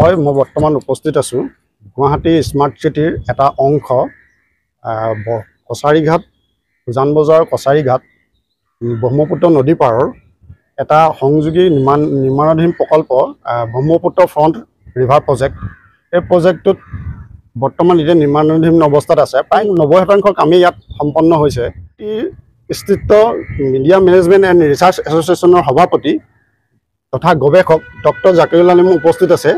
হয় মই বৰ্তমান উপস্থিত আছো গুৱাহাটী স্মাৰ্ট চিটিৰ এটা অংশ কছাৰীঘাট উজানবজাৰ কছাৰীঘাট ব্ৰহ্মপুত্ৰ নদী পাৰৰ এটা সংযোগী নিৰ্মাণাধীন প্ৰকল্প ব্ৰহ্মপুত্ৰ ফ্ৰণ্ট ৰিভাৰ প্ৰজেক্ট। এই প্ৰজেক্টটোত বৰ্তমান এতিয়া নিৰ্মাণাধীন অৱস্থাত আছে। প্ৰায় 90% কামেই ইয়াত সম্পন্ন হৈছে। স্থিত মিডিয়া মেনেজমেণ্ট এণ্ড ৰিচাৰ্চ এছ'চিয়েশ্যনৰ সভাপতি তথা গৱেষক ডক্টৰ জাকিৰুল আলিম উপস্থিত আছে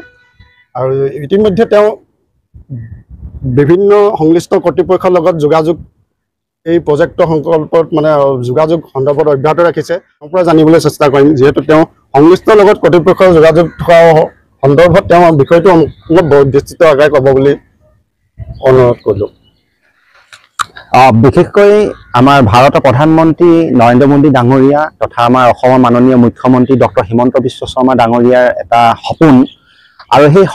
আৰু ইতিমধ্যে তেওঁ বিভিন্ন সংশ্লিষ্ট কৰ্তৃপক্ষৰ লগত যোগাযোগ এই প্ৰজেক্টৰ সংকল্পত যোগাযোগ সন্দৰ্ভত অব্যাহত ৰাখিছে। তেওঁৰ পৰা জানিবলৈ চেষ্টা কৰিম, যিহেতু তেওঁ সংশ্লিষ্টৰ লগত কৰ্তৃপক্ষৰ যোগাযোগ থকা সন্দৰ্ভত তেওঁ বিষয়টো অলপ বিস্তৃত আকাৰে ক'ব বুলি অনুৰোধ কৰিলোঁ। বিশেষকৈ আমাৰ ভাৰতৰ প্ৰধানমন্ত্ৰী নৰেন্দ্ৰ মোদী ডাঙৰীয়া তথা আমাৰ অসমৰ মাননীয় মুখ্যমন্ত্ৰী ডক্টৰ হিমন্ত বিশ্ব শৰ্মা ডাঙৰীয়াৰ এটা সপোন, আৰু সেই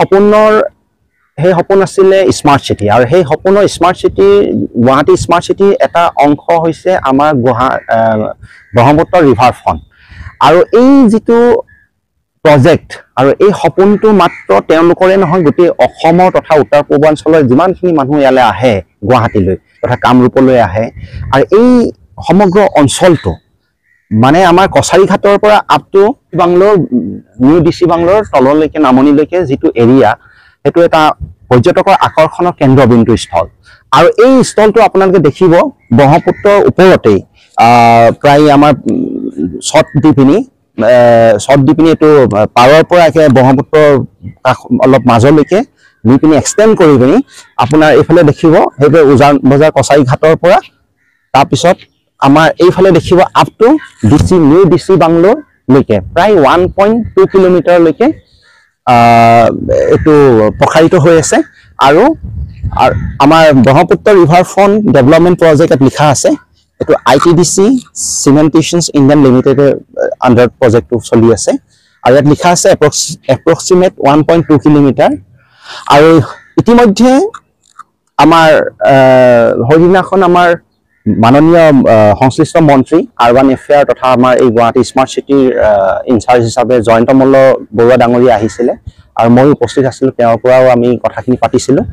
সপোন আছিলে স্মাৰ্ট চিটি। আৰু সেই সপোনৰ স্মাৰ্ট চিটি গুৱাহাটী স্মাৰ্ট চিটিৰ এটা অংশ হৈছে আমাৰ ব্ৰহ্মপুত্ৰ ৰিভাৰ ফ্ৰণ্ট। আৰু এই যিটো প্ৰজেক্ট আৰু এই সপোনটো মাত্ৰ তেওঁলোকৰে নহয়, গোটেই অসমৰ তথা উত্তৰ পূৰ্বাঞ্চলৰ যিমানখিনি মানুহ ইয়ালৈ আহে গুৱাহাটীলৈ তথা কামৰূপলৈ আহে, আৰু এই সমগ্ৰ অঞ্চলটো মানে আমাৰ কছাৰীঘাটৰ পৰা আপ টু বাংলোৰ নিউ DC বাংলোৰ তললৈকে নামনিলৈকে যিটো এৰিয়া, সেইটো এটা পৰ্যটকৰ আকৰ্ষণৰ কেন্দ্ৰবিন্দু স্থল। আৰু এই স্থলটো আপোনালোকে দেখিব ব্ৰহ্মপুত্ৰৰ ওপৰতেই প্ৰায় আমাৰ শ্বট দি পিনি এইটো পাৰৰ পৰা একেবাৰে ব্ৰহ্মপুত্ৰৰ অলপ মাজলৈকে নি পিনি এক্সটেণ্ড কৰি পিনি আপোনাৰ এইফালে দেখিব সেইটো উজানবজাৰ কছাৰীঘাটৰ পৰা, তাৰপিছত আমাৰ এইফালে দেখিব আপ টু নিউ DC বাংলোৰলৈকে প্ৰায় 1.2 কিলোমিটাৰলৈকে এইটো প্ৰসাৰিত হৈ আছে। আৰু আমাৰ Brahmaputra river front development project লিখা আছে, এইটো ITDC চিমেণ্টেশ্যনছ ইণ্ডিয়ান লিমিটেডৰ আণ্ডাৰত প্ৰজেক্টটো চলি আছে। আৰু ইয়াত লিখা আছে এপ্ৰক্সিমেট 1.2 কিলোমিটাৰ। আৰু ইতিমধ্যে আমাৰ সেইদিনাখন আমাৰ মাননীয় সংশ্লিষ্ট মন্ত্ৰী আৰবান এফেয়াৰ তথা আমাৰ এই গুৱাহাটী স্মাৰ্ট চিটিৰ ইনচাৰ্জ হিচাপে জয়ন্ত মল্ল বৰুৱা ডাঙৰীয়া আহিছিলে, আৰু মই উপস্থিত আছিলোঁ। তেওঁৰ পৰাও আমি কথাখিনি পাতিছিলোঁ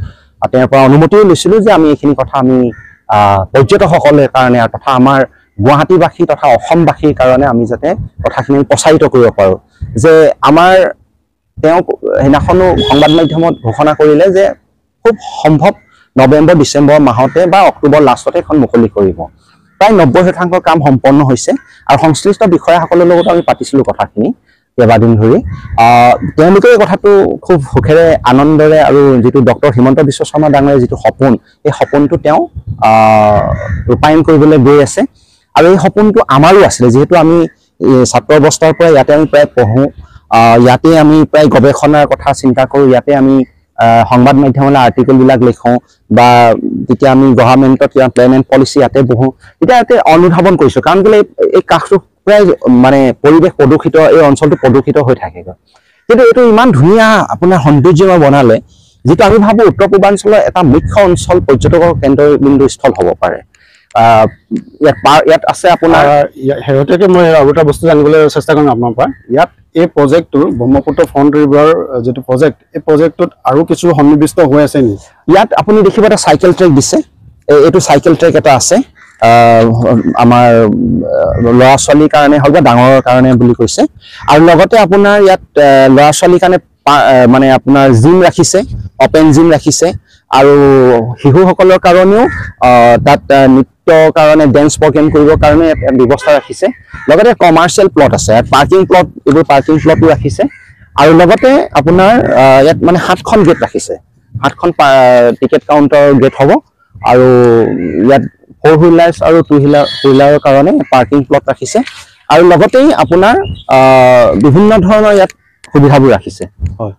আৰু তেওঁৰ পৰা অনুমতিও লৈছিলোঁ যে আমি এইখিনি কথা আমি পৰ্যটকসকলৰ কাৰণে তথা আমাৰ গুৱাহাটীবাসী তথা অসমবাসীৰ কাৰণে আমি যাতে কথাখিনি প্ৰচাৰিত কৰিব পাৰোঁ। যে আমাৰ তেওঁ সেইদিনাখনো সংবাদ মাধ্যমত ঘোষণা কৰিলে যে খুব সম্ভৱ নৱেম্বৰ ডিচেম্বৰ মাহতে বা অক্টোবৰ লাষ্টতে এখন মুকলি কৰিব। প্ৰায় 90% কাম সম্পন্ন হৈছে আৰু সংশ্লিষ্ট বিষয়াসকলৰ লগত আমি পাতিছিলোঁ কথাখিনি কেইবাদিন ধৰি। তেওঁলোকে এই কথাটো খুব সুখেৰে আনন্দৰে, আৰু যিটো ডক্টৰ হিমন্ত বিশ্ব শৰ্মা ডাঙৰীয়াৰ যিটো সপোন, এই সপোনটো তেওঁ ৰূপায়ণ কৰিবলৈ গৈ আছে। আৰু এই সপোনটো আমাৰো আছিলে, যিহেতু আমি ছাত্ৰ অৱস্থাৰ পৰা ইয়াতে আমি প্ৰায় পঢ়োঁ, ইয়াতে আমি প্ৰায় গৱেষণাৰ কথা চিন্তা কৰোঁ, ইয়াতে আমি সংবাদ মাধ্যমলৈ আৰ্টিকেলবিলাক লিখোঁ, বা যেতিয়া আমি গভৰ্ণমেণ্টত প্লেন এণ্ড পলিচি ইয়াতে বহোঁ, তেতিয়া ইয়াতে অনুধাৱন কৰিছোঁ। কাৰণ কেলৈ এই কাষটো প্ৰায় পৰিৱেশ প্ৰদূষিত, এই অঞ্চলটো প্ৰদূষিত হৈ থাকে। কিন্তু এইটো ইমান ধুনীয়া আপোনাৰ সৌন্দৰ্যময় বনালে, যিটো আমি ভাবোঁ উত্তৰ পূৰ্বাঞ্চলৰ এটা মুখ্য অঞ্চল পৰ্যটকৰ কেন্দ্ৰবিন্দু স্থল হ'ব পাৰে। ইয়াত আছে আপোনাৰ শেহতীয়াকৈ মই আৰু এটা বস্তু জানিবলৈ চেষ্টা কৰিম আপোনাৰ পৰা। ইয়াত এই প্ৰজেক্টটো ব্ৰহ্মপুত্ৰ ফ্ৰণ্ট ৰিভাৰ যিটো প্ৰজেক্ট, এই প্ৰজেক্টটোত আৰু কিছু সন্নিৱিষ্ট হৈ আছে নেকি? ইয়াত আপুনি দেখিব এটা চাইকেল ট্ৰেক দিছে, এইটো চাইকেল ট্ৰেক এটা আছে আমাৰ ল'ৰা ছোৱালীৰ কাৰণে হওক বা ডাঙৰৰ কাৰণে বুলি কৈছে। আৰু লগতে আপোনাৰ ইয়াত ল'ৰা ছোৱালীৰ কাৰণে আপোনাৰ জিম ৰাখিছে, অপেন জিম ৰাখিছে, আৰু শিশুসকলৰ কাৰণেও তাত নৃত্যৰ কাৰণে ডেন্স প্ৰগ্ৰেম কৰিবৰ কাৰণে ব্যৱস্থা ৰাখিছে। লগতে কমাৰ্চিয়েল প্লট আছে, ইয়াত পাৰ্কিং প্লট, এইবোৰ পাৰ্কিং প্লটো ৰাখিছে। আৰু লগতে আপোনাৰ ইয়াত 7খন গেট ৰাখিছে, 7খন টিকেট কাউণ্টাৰ গেট হ'ব। আৰু ইয়াত 4 হুইলাৰ্ছ আৰু 2 হুইলাৰৰ কাৰণে পাৰ্কিং প্লট ৰাখিছে। আৰু লগতেই আপোনাৰ বিভিন্ন ধৰণৰ ইয়াত সুবিধাবোৰ ৰাখিছে। হয়,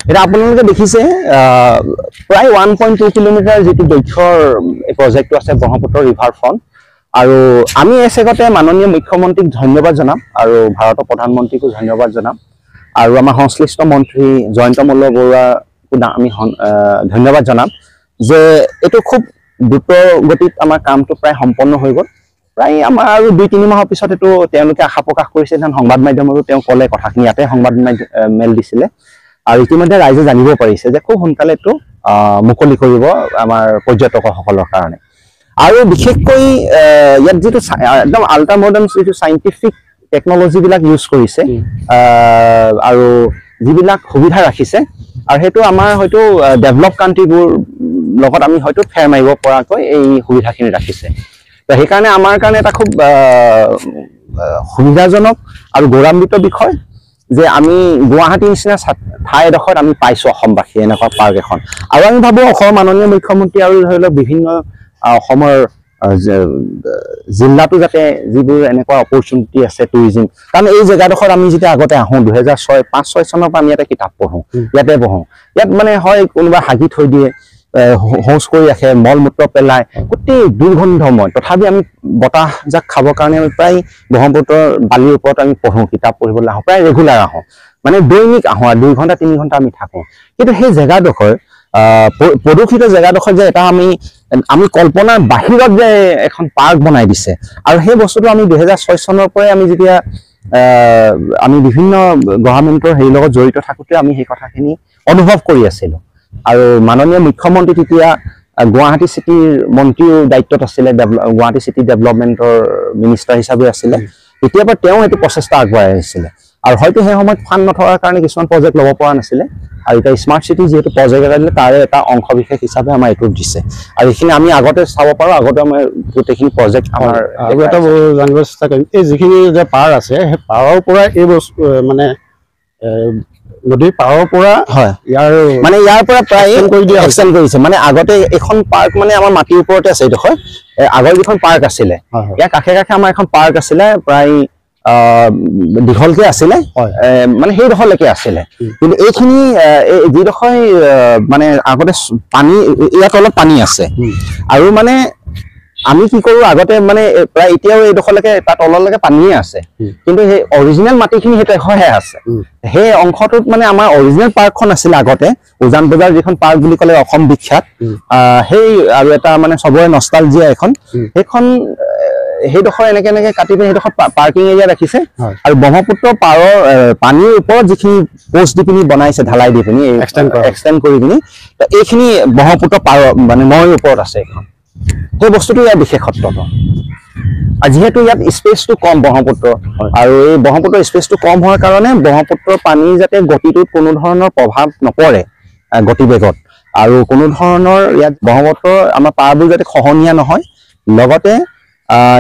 এতিয়া আপোনালোকে দেখিছে প্ৰায় 1.2 কিলোমিটাৰ যিটো দৈৰ্ঘ্যৰ এই প্ৰজেক্টটো আছে ব্ৰহ্মপুত্ৰ ৰিভাৰ ফ্ৰণ্ট। আৰু আমি এই চেগতে মাননীয় মুখ্যমন্ত্ৰীক ধন্যবাদ জনাম, আৰু ভাৰতৰ প্ৰধানমন্ত্ৰীকো ধন্যবাদ জনাম, আৰু আমাৰ সংশ্লিষ্ট মন্ত্ৰী জয়ন্ত মল্ল বৰুৱাকো আমি ধন্যবাদ জনাম যে এইটো খুব দ্ৰুত গতিত আমাৰ কামটো প্ৰায় সম্পন্ন হৈ গ'ল। প্ৰায় আমাৰ আৰু 2-3 মাহৰ পিছত এইটো তেওঁলোকে আশা প্ৰকাশ কৰিছে, সংবাদ মাধ্যমতো তেওঁ ক'লে কথাখিনি, ইয়াতে সংবাদ মেল দিছিলে আৰু ইতিমধ্যে ৰাইজে জানিব পাৰিছে যে খুব সোনকালে এইটো মুকলি কৰিব আমাৰ পৰ্যটকসকলৰ কাৰণে। আৰু বিশেষকৈ ইয়াত যিটো একদম আল্ট্ৰা মডাৰ্ণ যিটো চাইণ্টিফিক টেকনলজিবিলাক ইউজ কৰিছে আৰু যিবিলাক সুবিধা ৰাখিছে, আৰু সেইটো আমাৰ হয়তো ডেভেলপ কাণ্ট্ৰিবোৰ লগত আমি হয়তো ফেৰ মাৰিব পৰাকৈ এই সুবিধাখিনি ৰাখিছে। তো সেইকাৰণে আমাৰ কাৰণে এটা খুব সুবিধাজনক আৰু গৌৰৱান্বিত বিষয় যে আমি গুৱাহাটীৰ নিচিনা ঠাই এডোখৰত আমি পাইছোঁ অসমবাসী এনেকুৱা পাৰ্ক এখন। আৰু আমি ভাবোঁ অসমৰ মাননীয় মুখ্যমন্ত্ৰী আৰু ধৰি লওক বিভিন্ন অসমৰ জিলাতো যাতে যিবোৰ এনেকুৱা অপৰচুনিটি আছে টুৰিজিম, কাৰণ এই জেগাডোখৰত আমি যেতিয়া আগতে আহোঁ 2005-06 চনৰ পৰা আমি ইয়াতে কিতাপ পঢ়োঁ, ইয়াতে পঢ়োঁ। ইয়াত মানে হয় কোনোবা হাগি থৈ দিয়ে, শৌচ কৰি ৰাখে, মল মূত্ৰ পেলায়, গোটেই দুৰ্গন্ধময়। তথাপি আমি বতাহ যাক খাবৰ কাৰণে আমি প্ৰায় ব্ৰহ্মপুত্ৰৰ বালিৰ ওপৰত আমি পঢ়োঁ, কিতাপ পঢ়িবলৈ আহোঁ, প্ৰায় ৰেগুলাৰ আহোঁ, মানে দৈনিক আহোঁ আৰু 2 ঘণ্টা 3 ঘণ্টা আমি থাকোঁ। কিন্তু সেই জেগাডোখৰ প্ৰদূষিত জেগাডোখৰ যে এটা আমি কল্পনাৰ বাহিৰত যে এখন পাৰ্ক বনাই দিছে, আৰু সেই বস্তুটো আমি 2006 চনৰ পৰাই আমি যেতিয়া আমি বিভিন্ন গভৰ্ণমেণ্টৰ হেৰিৰ লগত জড়িত থাকোঁতে আমি সেই কথাখিনি অনুভৱ কৰি আছিলোঁ। আৰু মাননীয় মুখ্যমন্ত্ৰী তেতিয়া গুৱাহাটী চিটিৰ মন্ত্ৰীও দায়িত্বত আছিলে, গুৱাহাটী চিটি ডেভেলপমেণ্টৰ মিনিষ্টাৰ হিচাপে আছিলে। তেতিয়াৰ পৰা তেওঁ এইটো প্ৰচেষ্টা আগবঢ়াই আহিছিলে, আৰু হয়তো সেই সময়ত ফাণ্ড নথকাৰ কাৰণে কিছুমান প্ৰজেক্ট ল'ব পৰা নাছিলে। আৰু এতিয়া স্মাৰ্ট চিটি যিহেতু প্ৰজেক্ট এটা দিলে, তাৰে এটা অংশ বিশেষ হিচাপে আমাৰ এইটোত দিছে। আৰু এইখিনি আমি আগতে চাব পাৰোঁ, আগতে আমাৰ গোটেইখিনি প্ৰজেক্ট আমাৰ আৰু এটা জানিব চেষ্টা কৰিম, এই যিখিনি যে পাৰ আছে সেই পাৰৰ পৰা এই বস্তু মানে নদীৰ পাৰৰ পৰা ইয়াৰ পৰা প্ৰায় এক্সটেণ্ড কৰিছে। মানে আগতে এখন পাৰ্ক মানে আমাৰ মাটিৰ ওপৰতে আছে, এইডোখৰ আগৰ যিখন পাৰ্ক আছিলে ইয়াৰ কাষে কাষে আমাৰ এখন পাৰ্ক আছিলে, প্ৰায় দীঘলকে আছিলে, মানে সেইডোখৰলৈকে আছিলে। কিন্তু এইখিনি যিডোখৰ মানে আগতে পানী, ইয়াত অলপ পানী আছে, আৰু মানে আমি কি কৰোঁ আগতে মানে প্ৰায় এতিয়াও এইডোখৰলৈকে তাত তললৈকে পানীয়ে আছে, কিন্তু সেই অৰিজিনেল মাটিখিনি সেইটো এশহে আছে। সেই অংশটোত মানে আমাৰ অৰিজিনেল পাৰ্কখন আছিলে আগতে, উজান বজাৰ যিখন পাৰ্ক বুলি ক'লে অসম বিখ্যাত, সেই আৰু এটা মানে চবৰে নষ্টালজিয়া এখন, সেইডোখৰ এনেকে কাটি পিনি সেইডোখৰ পাৰ্কিং এৰিয়া ৰাখিছে। আৰু ব্ৰহ্মপুত্ৰ পাৰৰ পানীৰ ওপৰত যিখিনি পোষ্ট দি পিনি বনাইছে, ঢালাই দি পিনি এক্সটেণ্ড কৰি পিনি, এইখিনি ব্ৰহ্মপুত্ৰ পাৰৰ মানে নৈৰ ওপৰত আছে এইখন। সেই বস্তুটো ইয়াৰ বিশেষত্বটো, আৰু যিহেতু ইয়াত স্পেচটো কম ব্ৰহ্মপুত্ৰ, আৰু এই ব্ৰহ্মপুত্ৰৰ স্পেচটো কম হোৱাৰ কাৰণে ব্ৰহ্মপুত্ৰৰ পানীৰ যাতে গতিটোত কোনো ধৰণৰ প্ৰভাৱ নপৰে, গতিবেগত, আৰু কোনো ধৰণৰ ইয়াত ব্ৰহ্মপুত্ৰৰ আমাৰ পাৰবোৰ যাতে খহনীয়া নহয়, লগতে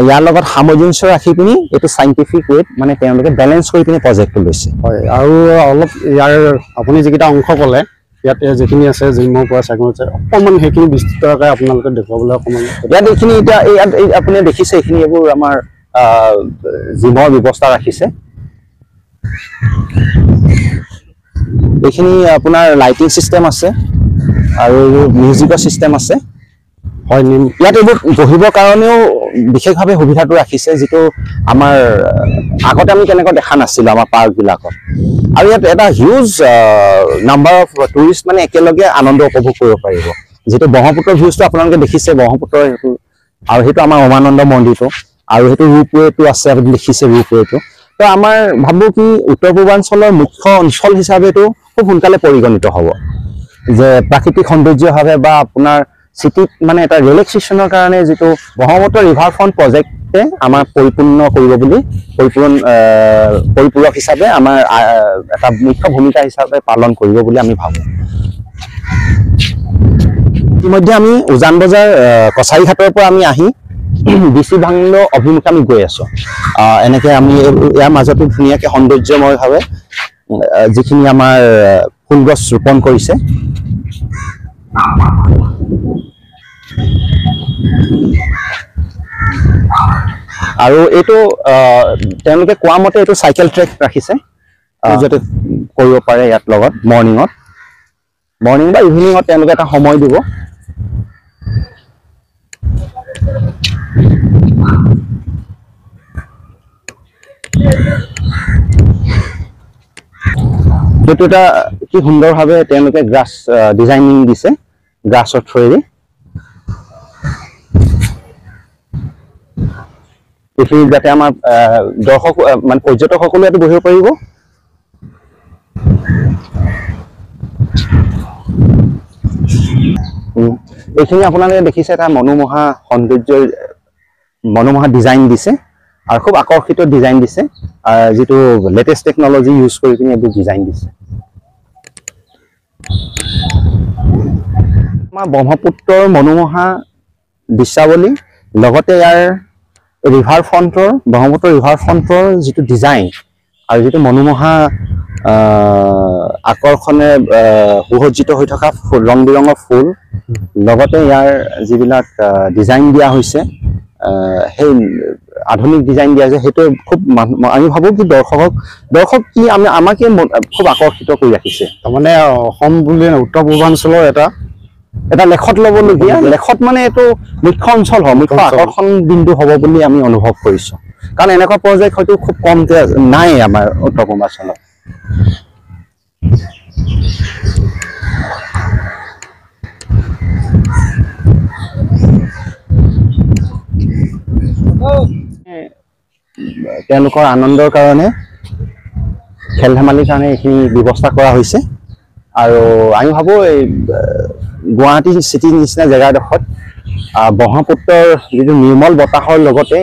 ইয়াৰ লগত সামঞ্জস্য ৰাখি পিনি এইটো চাইণ্টিফিক ৱেত মানে তেওঁলোকে বেলেঞ্চ কৰি পিনি প্ৰজেক্টটো লৈছে। হয়, আৰু অলপ ইয়াৰ আপুনি যিকেইটা অংশ ক'লে ইয়াত যিখিনি আছে জিমৰ পৰা চাইকেল আছে, অকণমান সেইখিনি বিস্তৃতভাৱে আপোনালোকে দেখুৱাবলৈ অকণমান ইয়াত এইখিনি এতিয়া ইয়াত আপুনি দেখিছে এইখিনি এইবোৰ আমাৰ জিমৰ ব্যৱস্থা ৰাখিছে। এইখিনি আপোনাৰ লাইটিং চিষ্টেম আছে আৰু মিউজিকৰ চিষ্টেম আছে। হয়, ইয়াত এইবোৰ বহিবৰ কাৰণেও বিশেষভাৱে সুবিধাটো ৰাখিছে, যিটো আমাৰ আগতে আমি তেনেকুৱা দেখা নাছিলোঁ আমাৰ পাৰ্কবিলাকত। আৰু ইয়াত এটা হিউজ নাম্বাৰ অফ টুৰিষ্ট মানে একেলগে আনন্দ উপভোগ কৰিব পাৰিব। যিটো ব্ৰহ্মপুত্ৰৰ ভিউজটো আপোনালোকে দেখিছে, ব্ৰহ্মপুত্ৰৰ সেইটো, আৰু সেইটো আমাৰ উমানন্দ মন্দিৰটো, আৰু সেইটো ৰূপৱেটো আছে, আপুনি দেখিছে ৰূপৱেটো। তো আমাৰ ভাবোঁ কি উত্তৰ পূৰ্বাঞ্চলৰ মুখ্য অঞ্চল হিচাপেতো খুব সোনকালে পৰিগণিত হ'ব, যে প্ৰাকৃতিক সৌন্দৰ্যভাৱে বা আপোনাৰ চিটিত মানে এটা ৰিলেক্সেশ্যনৰ কাৰণে যিটো ব্ৰহ্মপুত্ৰ ৰিভাৰ ফ্ৰণ্ট প্ৰজেক্টে আমাৰ পৰিপূৰ্ণ কৰিব বুলি, পৰিপূৰক হিচাপে আমাৰ এটা মুখ্য ভূমিকা হিচাপে পালন কৰিব বুলি আমি ভাবোঁ। ইতিমধ্যে আমি উজান বজাৰ কছাৰীঘাটৰ পৰা আমি আহি বিচি বাংলো অভিমুখে আমি গৈ আছোঁ। এনেকৈ আমি ইয়াৰ মাজতো ধুনীয়াকৈ সৌন্দৰ্যময়ভাৱে যিখিনি আমাৰ ফুলগছ ৰোপণ কৰিছে, আৰু এইটো তেওঁলোকে কোৱা মতে এইটো চাইকেল ট্ৰেক ৰাখিছে, যাতে কৰিব পাৰে ইয়াত লগত মৰ্ণিং বা ইভিনিঙত তেওঁলোকে এটা সময় দিব। সেইটো এটা কি সুন্দৰভাৱে তেওঁলোকে গ্ৰাছ ডিজাইনিং দিছে, গ্ৰাছৰ থ্ৰুৱেদি। এইখিনি যাতে আমাৰ দৰ্শক মানে পৰ্যটকসকলে ইয়াতে বহিব পাৰিব। এইখিনি আপোনালোকে দেখিছে এটা মনোমোহা সৌন্দৰ্যৰ মনোমোহা ডিজাইন দিছে আৰু খুব আকৰ্ষিত ডিজাইন দিছে যেটো লেটেষ্ট টেকনলজি ইউজ কৰি কিনে এই ডিজাইন দিছে আমাৰ ব্ৰহ্মপুত্ৰৰ মনোমোহা দৃশ্যাৱলী লগতে ইয়াৰ ৰিভাৰ ফ্ৰণ্টৰ ব্ৰহ্মপুত্ৰ ৰিভাৰ ফ্ৰণ্টৰ যেটো ডিজাইন আৰু যেটো মনোমোহা আকৰ্ষণে সুসজ্জিত হৈ থকা ৰং বিৰঙৰ ফুল লগতে ইয়াৰ যিবিলাক ডিজাইন দিয়া হৈছে সেই আধুনিক ডিজাইন দিয়া যে হেতু খুব আমি ভাবো কি দৰ্শক কি আমাকে খুব আকৰ্ষিত কৰি ৰাখিছে মানে অসম বুলি উত্তৰ পূৰ্বাঞ্চলৰ এটা লেখত ল'বলগীয়া লেখত মানে এইটো মুখ্য অঞ্চল হয় মুখ্য আকৰ্ষণ বিন্দু হ'ব বুলি আমি অনুভৱ কৰিছো কাৰণ এনেকুৱা প্ৰজেক্ট হয়তো খুব কমকে নাই আমাৰ উত্তৰ পূৰ্বাঞ্চলত তেওঁলোকৰ আনন্দৰ কাৰণে খেল ধেমালিৰ কাৰণে এইখিনি ব্যৱস্থা কৰা হৈছে আৰু আমি ভাবো এই গুৱাহাটী চিটি নিচিনা জেগাডোখৰত ব্ৰহ্মপুত্ৰৰ যিটো নিৰ্মল বতাহৰ লগতে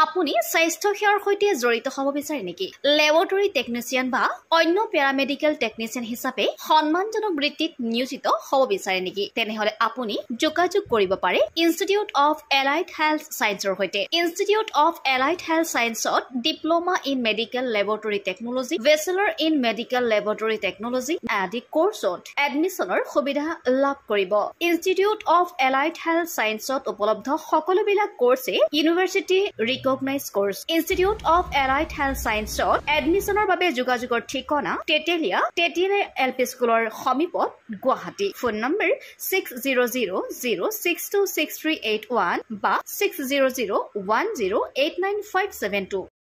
আপুনি স্বাস্থ্য সেৱাৰ সৈতে জড়িত হ'ব বিচাৰে নেকি লেবৰেটৰী টেকনিচিয়ান বা অন্য পেৰামেডিকেল টেকনিচিয়ান হিচাপে সন্মানজনক বৃত্তিত নিয়োজিত হ'ব বিচাৰে নেকি তেনেহলে আপুনি যোগাযোগ কৰিব পাৰে ইনষ্টিটিউট অফ এলাইড হেল্থ সায়েন্সৰ সৈতে ইনষ্টিটিউট অফ এলাইড হেল্থ সায়েন্সত diploma in medical laboratory technology bachelor in medical laboratory technology আদি কোৰ্সত এডমিশনৰ সুবিধা লাভ কৰিব ইনষ্টিটিউট অফ এলাইড হেল্থ সায়েন্সত উপলব্ধ সকলোবিলাক কোৰ্সে university recognized course Institute of Allied Health Sciences admissioner babe jogajogor thikona Tetelia LP Schoolor Homipot Guwahati phone number 6000626381 ba 6001089572